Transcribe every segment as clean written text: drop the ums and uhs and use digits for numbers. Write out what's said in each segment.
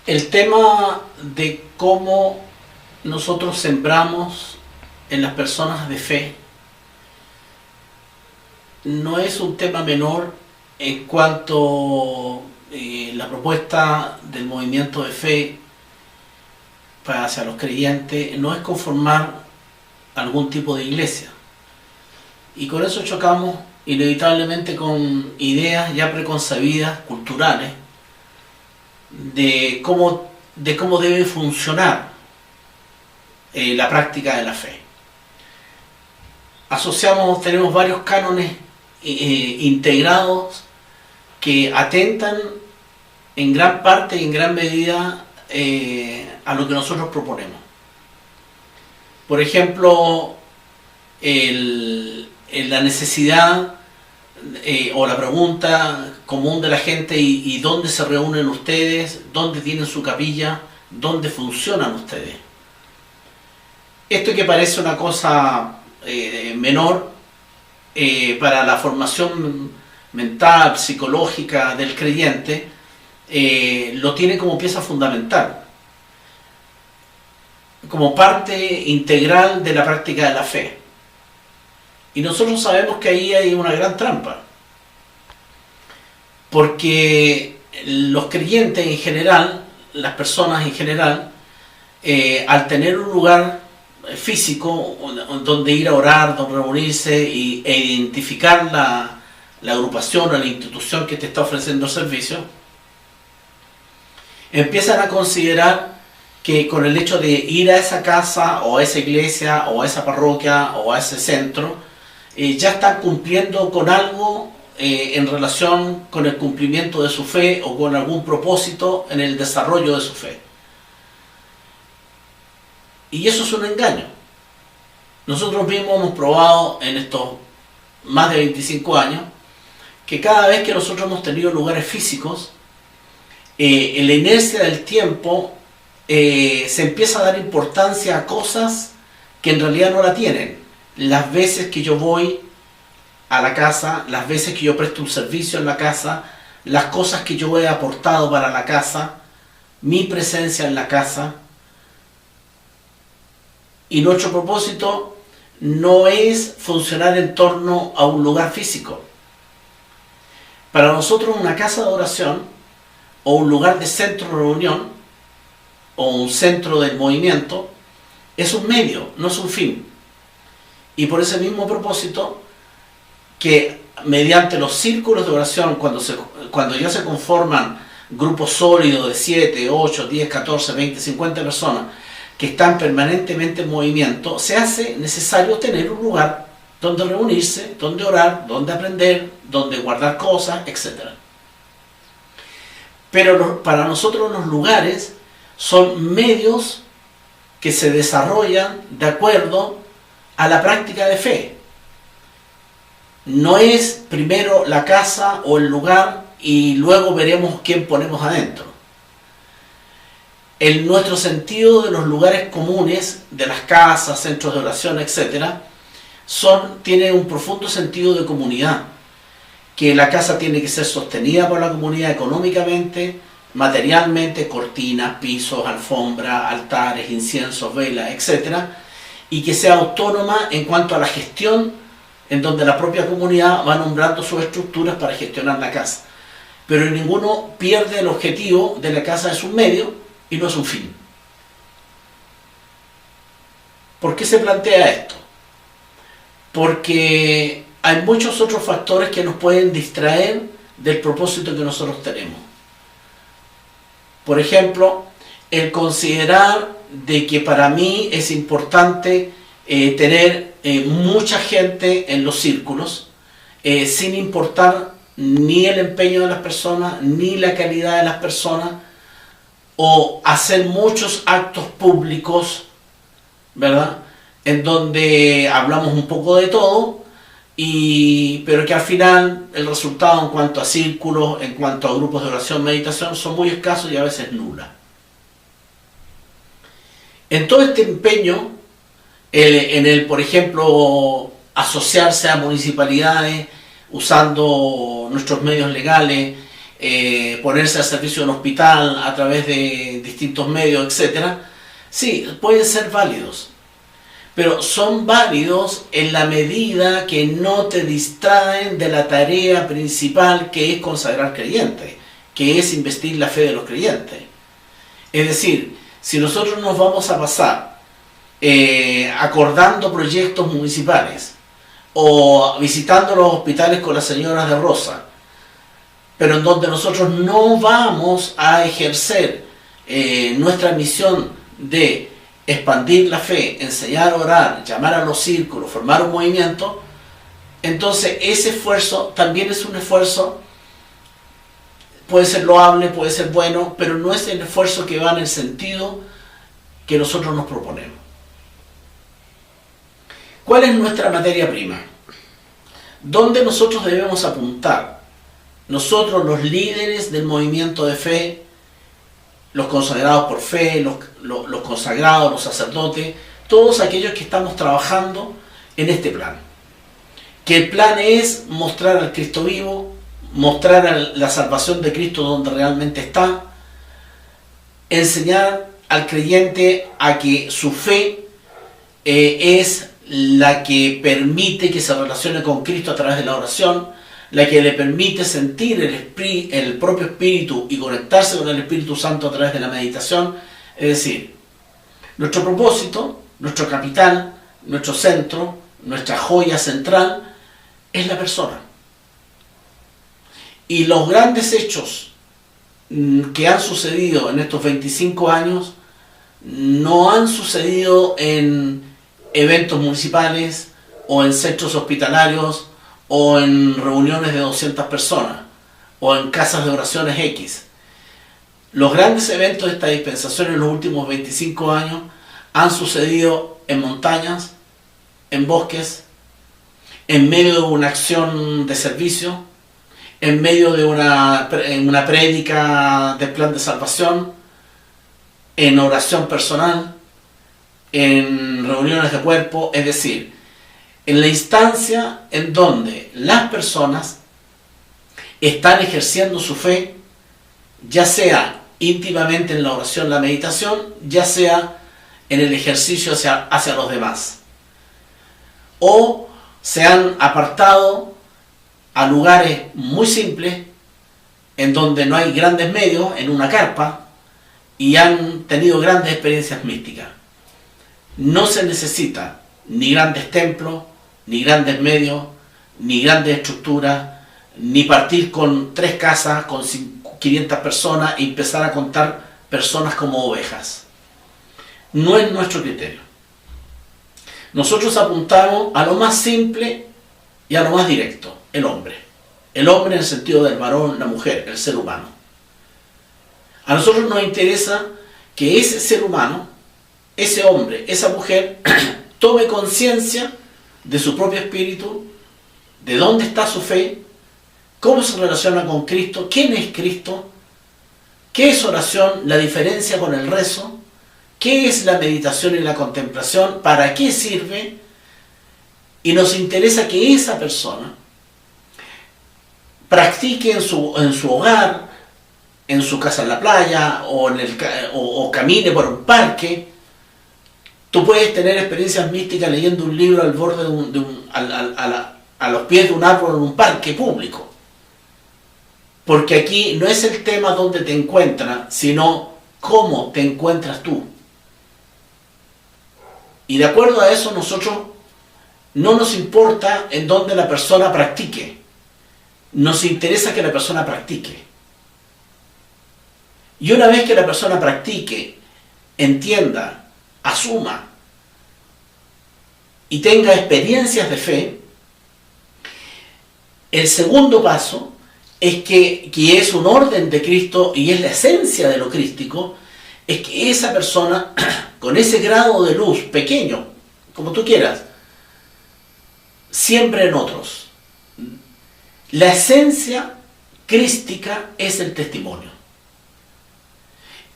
El tema de cómo nosotros sembramos en las personas de fe no es un tema menor en cuanto la propuesta del movimiento de fe hacia los creyentes no es conformar algún tipo de iglesia. Y con eso chocamos inevitablemente con ideas ya preconcebidas, culturales, de cómo debe funcionar la práctica de la fe. Tenemos varios cánones integrados que atentan en gran parte y en gran medida a lo que nosotros proponemos. Por ejemplo, la necesidad o la pregunta común de la gente y dónde se reúnen ustedes, dónde tienen su capilla, dónde funcionan ustedes. Esto que parece una cosa menor para la formación mental, psicológica del creyente, lo tiene como pieza fundamental, como parte integral de la práctica de la fe. Y nosotros sabemos que ahí hay una gran trampa, porque los creyentes en general, las personas en general, al tener un lugar físico donde ir a orar, donde reunirse e identificar la agrupación o la institución que te está ofreciendo el servicio, empiezan a considerar que con el hecho de ir a esa casa o a esa iglesia o a esa parroquia o a ese centro, ya están cumpliendo con algo en relación con el cumplimiento de su fe o con algún propósito en el desarrollo de su fe. Y eso es un engaño. Nosotros mismos hemos probado en estos más de 25 años que cada vez que nosotros hemos tenido lugares físicos, en la inercia del tiempo se empieza a dar importancia a cosas que en realidad no la tienen. Las veces que yo voy a la casa, las veces que yo presto un servicio en la casa, las cosas que yo he aportado para la casa, mi presencia en la casa. Y nuestro propósito no es funcionar en torno a un lugar físico. Para nosotros una casa de oración o un lugar de centro de reunión o un centro del movimiento es un medio, no es un fin. Y por ese mismo propósito, que mediante los círculos de oración, cuando ya se conforman grupos sólidos de 7, 8, 10, 14, 20, 50 personas que están permanentemente en movimiento, se hace necesario tener un lugar donde reunirse, donde orar, donde aprender, donde guardar cosas, etc. Pero para nosotros los lugares son medios que se desarrollan de acuerdo a la práctica de fe. No es primero la casa o el lugar y luego veremos quién ponemos adentro. Nuestro sentido de los lugares comunes, de las casas, centros de oración, etc., tiene un profundo sentido de comunidad, que la casa tiene que ser sostenida por la comunidad económicamente, materialmente, cortinas, pisos, alfombra, altares, inciensos, velas, etc., y que sea autónoma en cuanto a la gestión, en donde la propia comunidad va nombrando sus estructuras para gestionar la casa. Pero ninguno pierde el objetivo de la casa, es un medio y no es un fin. ¿Por qué se plantea esto? Porque hay muchos otros factores que nos pueden distraer del propósito que nosotros tenemos. Por ejemplo, el considerar de que para mí es importante tener mucha gente en los círculos, sin importar ni el empeño de las personas, ni la calidad de las personas, o hacer muchos actos públicos, ¿verdad?, en donde hablamos un poco de todo, pero que al final el resultado en cuanto a círculos, en cuanto a grupos de oración, meditación, son muy escasos y a veces nulas. En todo este empeño, por ejemplo, asociarse a municipalidades usando nuestros medios legales, ponerse al servicio de un hospital a través de distintos medios, etcétera, sí, pueden ser válidos. Pero son válidos en la medida que no te distraen de la tarea principal, que es consagrar creyentes, que es investir la fe de los creyentes. Es decir, si nosotros nos vamos a pasar acordando proyectos municipales o visitando los hospitales con las señoras de Rosa, pero en donde nosotros no vamos a ejercer nuestra misión de expandir la fe, enseñar a orar, llamar a los círculos, formar un movimiento, entonces ese esfuerzo también es un esfuerzo, puede ser loable, puede ser bueno, pero no es el esfuerzo que va en el sentido que nosotros nos proponemos. ¿Cuál es nuestra materia prima? ¿Dónde nosotros debemos apuntar? Nosotros, los líderes del movimiento de fe, los consagrados por fe, los consagrados, los sacerdotes, todos aquellos que estamos trabajando en este plan. Que el plan es mostrar al Cristo vivo, mostrar la salvación de Cristo donde realmente está, enseñar al creyente a que su fe es la que permite que se relacione con Cristo a través de la oración, la que le permite sentir el propio Espíritu y conectarse con el Espíritu Santo a través de la meditación. Es decir, nuestro propósito, nuestro capital, nuestro centro, nuestra joya central es la persona. Y los grandes hechos que han sucedido en estos 25 años no han sucedido en eventos municipales o en centros hospitalarios o en reuniones de 200 personas o en casas de oraciones X. Los grandes eventos de esta dispensación en los últimos 25 años han sucedido en montañas, en bosques, en medio de una acción de servicio, en medio de una prédica del plan de salvación, en oración personal, en reuniones de cuerpo, es decir, en la instancia en donde las personas están ejerciendo su fe, ya sea íntimamente en la oración, la meditación, ya sea en el ejercicio hacia los demás. O se han apartado a lugares muy simples, en donde no hay grandes medios, en una carpa, y han tenido grandes experiencias místicas. No se necesita ni grandes templos, ni grandes medios, ni grandes estructuras, ni partir con 3 casas, con 500 personas y empezar a contar personas como ovejas. No es nuestro criterio. Nosotros apuntamos a lo más simple y a lo más directo, el hombre. El hombre en el sentido del varón, la mujer, el ser humano. A nosotros nos interesa que ese ser humano, ese hombre, esa mujer, tome conciencia de su propio espíritu, de dónde está su fe, cómo se relaciona con Cristo, quién es Cristo, qué es oración, la diferencia con el rezo, qué es la meditación y la contemplación, para qué sirve, y nos interesa que esa persona practique en su hogar, en su casa en la playa, o camine por un parque. Tú puedes tener experiencias místicas leyendo un libro al borde a los pies de un árbol en un parque público. Porque aquí no es el tema donde te encuentras, sino cómo te encuentras tú. Y de acuerdo a eso, nosotros no nos importa en dónde la persona practique. Nos interesa que la persona practique. Y una vez que la persona practique, entienda, asuma y tenga experiencias de fe, el segundo paso es que es un orden de Cristo y es la esencia de lo crístico, es que esa persona, con ese grado de luz pequeño, como tú quieras, siempre en otros. La esencia crística es el testimonio.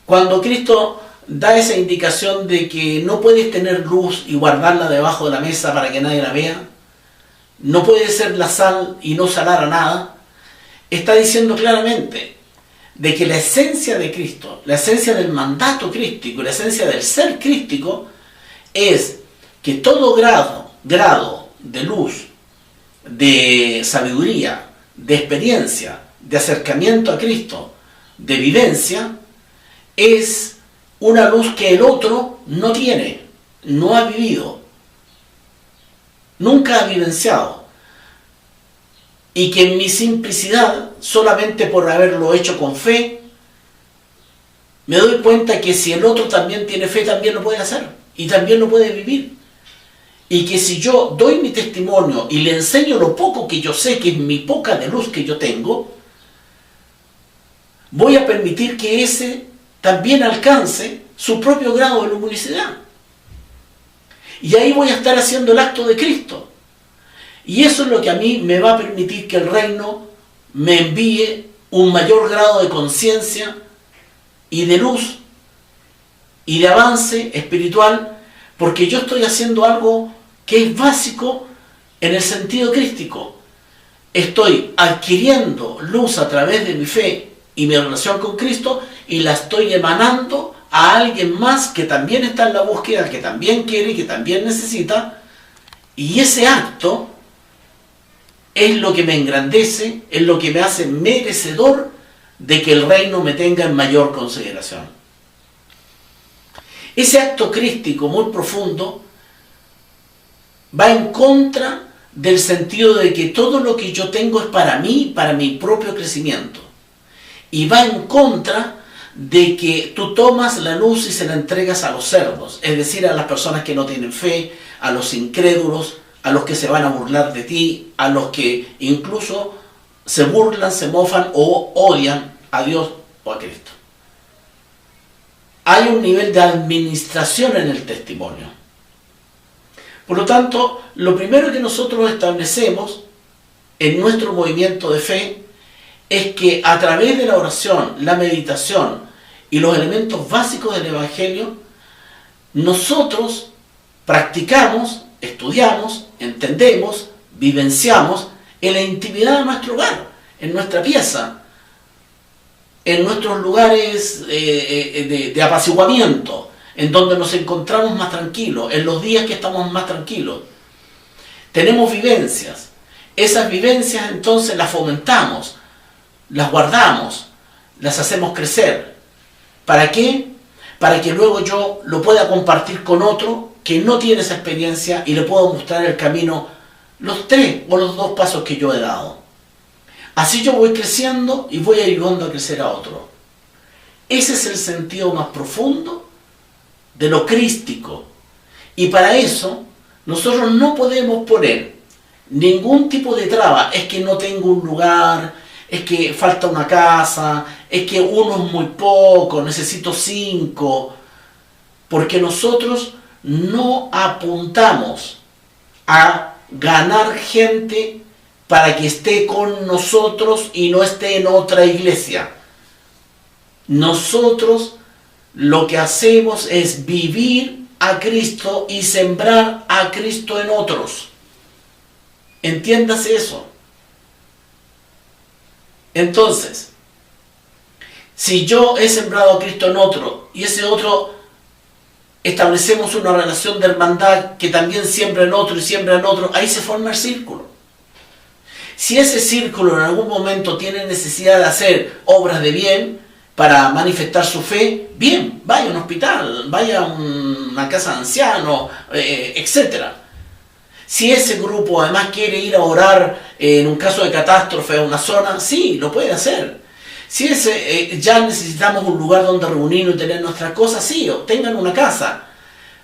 Cuando Cristo da esa indicación de que no puedes tener luz y guardarla debajo de la mesa para que nadie la vea, no puede ser la sal y no salar a nada, está diciendo claramente de que la esencia de Cristo, la esencia del mandato crístico, la esencia del ser crístico, es que todo grado de luz, de sabiduría, de experiencia, de acercamiento a Cristo, de vivencia, es una luz que el otro no tiene, no ha vivido, nunca ha vivenciado. Y que en mi simplicidad, solamente por haberlo hecho con fe, me doy cuenta que si el otro también tiene fe, también lo puede hacer y también lo puede vivir. Y que si yo doy mi testimonio y le enseño lo poco que yo sé, que es mi poca de luz que yo tengo, voy a permitir que ese también alcance su propio grado de luminosidad. Y ahí voy a estar haciendo el acto de Cristo. Y eso es lo que a mí me va a permitir que el reino me envíe un mayor grado de conciencia y de luz y de avance espiritual, porque yo estoy haciendo algo que es básico en el sentido crístico. Estoy adquiriendo luz a través de mi fe y mi relación con Cristo, y la estoy emanando a alguien más que también está en la búsqueda, que también quiere y que también necesita, y ese acto es lo que me engrandece, es lo que me hace merecedor de que el reino me tenga en mayor consideración. Ese acto crístico muy profundo va en contra del sentido de que todo lo que yo tengo es para mí, para mi propio crecimiento. Y va en contra de que tú tomas la luz y se la entregas a los cerdos, es decir, a las personas que no tienen fe, a los incrédulos, a los que se van a burlar de ti, a los que incluso se burlan, se mofan o odian a Dios o a Cristo. Hay un nivel de administración en el testimonio. Por lo tanto, lo primero que nosotros establecemos en nuestro movimiento de fe es que a través de la oración, la meditación y los elementos básicos del Evangelio, nosotros practicamos, estudiamos, entendemos, vivenciamos en la intimidad de nuestro hogar, en nuestra pieza, en nuestros lugares de apaciguamiento, en donde nos encontramos más tranquilos, en los días que estamos más tranquilos. Tenemos vivencias. Esas vivencias entonces las fomentamos, las guardamos, las hacemos crecer. ¿Para qué? Para que luego yo lo pueda compartir con otro que no tiene esa experiencia y le puedo mostrar el camino, los 3 o los 2 pasos que yo he dado. Así yo voy creciendo y voy ayudando a crecer a otro. Ese es el sentido más profundo de lo crístico. Y para eso nosotros no podemos poner ningún tipo de traba. Es que no tengo un lugar, es que falta una casa, es que uno es muy poco, necesito 5. Porque nosotros no apuntamos a ganar gente para que esté con nosotros y no esté en otra iglesia. Nosotros lo que hacemos es vivir a Cristo y sembrar a Cristo en otros. Entiéndase eso. Entonces, si yo he sembrado a Cristo en otro y ese otro establecemos una relación de hermandad que también siembra en otro y siembra en otro, ahí se forma el círculo. Si ese círculo en algún momento tiene necesidad de hacer obras de bien para manifestar su fe, bien, vaya a un hospital, vaya a una casa de ancianos, etc. Si ese grupo además quiere ir a orar en un caso de catástrofe a una zona, sí, lo puede hacer. Si ya necesitamos un lugar donde reunirnos y tener nuestras cosas, sí, tengan una casa.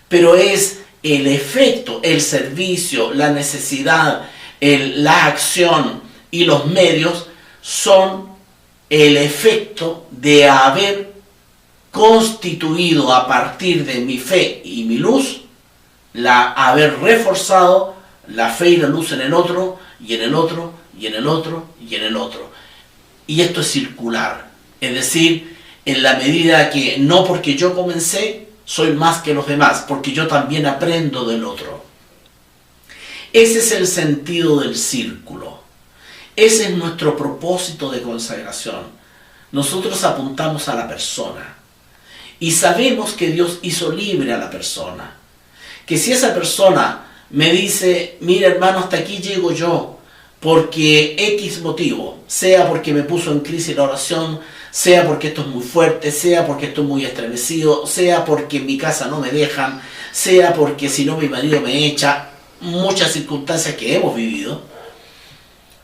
Pero es el efecto, el servicio, la necesidad, la acción y los medios son el efecto de haber constituido a partir de mi fe y mi luz, haber reforzado la fe y la luz en el otro, y en el otro, y en el otro, y en el otro. Y esto es circular, es decir, en la medida que no porque yo comencé soy más que los demás, porque yo también aprendo del otro. Ese es el sentido del círculo. Ese es nuestro propósito de consagración. Nosotros apuntamos a la persona y sabemos que Dios hizo libre a la persona. Que si esa persona me dice, mira hermano, hasta aquí llego yo, porque X motivo, sea porque me puso en crisis la oración, sea porque esto es muy fuerte, sea porque estoy muy estremecido, sea porque en mi casa no me dejan, sea porque si no mi marido me echa, muchas circunstancias que hemos vivido,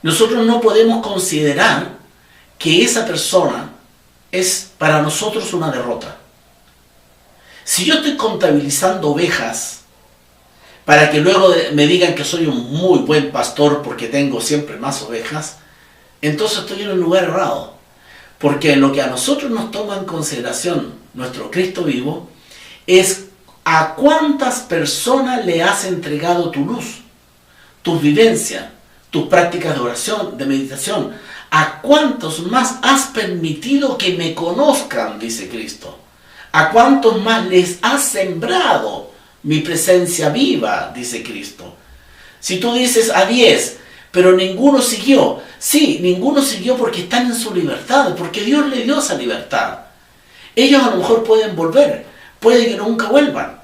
nosotros no podemos considerar que esa persona es para nosotros una derrota. Si yo estoy contabilizando ovejas para que luego me digan que soy un muy buen pastor porque tengo siempre más ovejas, entonces estoy en el lugar errado. Porque lo que a nosotros nos toma en consideración nuestro Cristo vivo es a cuántas personas le has entregado tu luz, tus vivencias, tus prácticas de oración, de meditación. A cuántos más has permitido que me conozcan, dice Cristo. A cuántos más les has sembrado mi presencia viva, dice Cristo. Si tú dices a 10, pero ninguno siguió. Sí, ninguno siguió porque están en su libertad, porque Dios le dio esa libertad. Ellos a lo mejor pueden volver, puede que nunca vuelvan.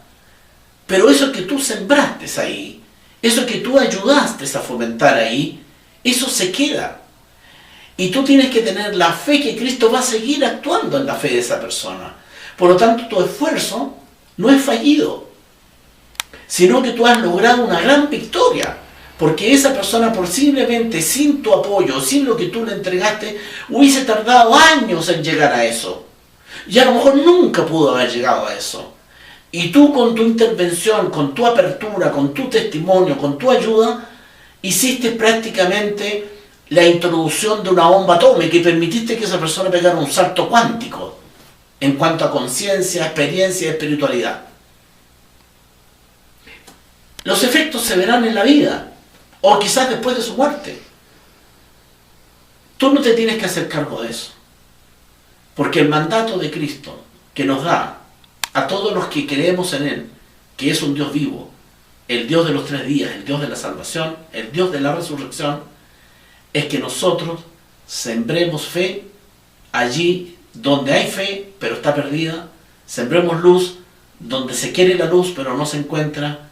Pero eso que tú sembraste ahí, eso que tú ayudaste a fomentar ahí, eso se queda. Y tú tienes que tener la fe que Cristo va a seguir actuando en la fe de esa persona. Por lo tanto, tu esfuerzo no es fallido, sino que tú has logrado una gran victoria. Porque esa persona posiblemente sin tu apoyo, sin lo que tú le entregaste, hubiese tardado años en llegar a eso. Y a lo mejor nunca pudo haber llegado a eso. Y tú con tu intervención, con tu apertura, con tu testimonio, con tu ayuda, hiciste prácticamente la introducción de una bomba atómica y permitiste que esa persona pegara un salto cuántico en cuanto a conciencia, experiencia y espiritualidad. Los efectos se verán en la vida. O quizás después de su muerte. Tú no te tienes que hacer cargo de eso. Porque el mandato de Cristo que nos da a todos los que creemos en Él, que es un Dios vivo, el Dios de los 3 días, el Dios de la salvación, el Dios de la resurrección, es que nosotros sembremos fe allí donde hay fe, pero está perdida. Sembremos luz donde se quiere la luz, pero no se encuentra.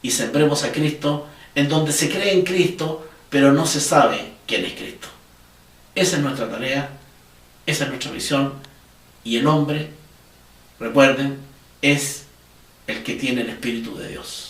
Y sembremos a Cristo en donde se cree en Cristo, pero no se sabe quién es Cristo. Esa es nuestra tarea, esa es nuestra misión, y el hombre, recuerden, es el que tiene el Espíritu de Dios.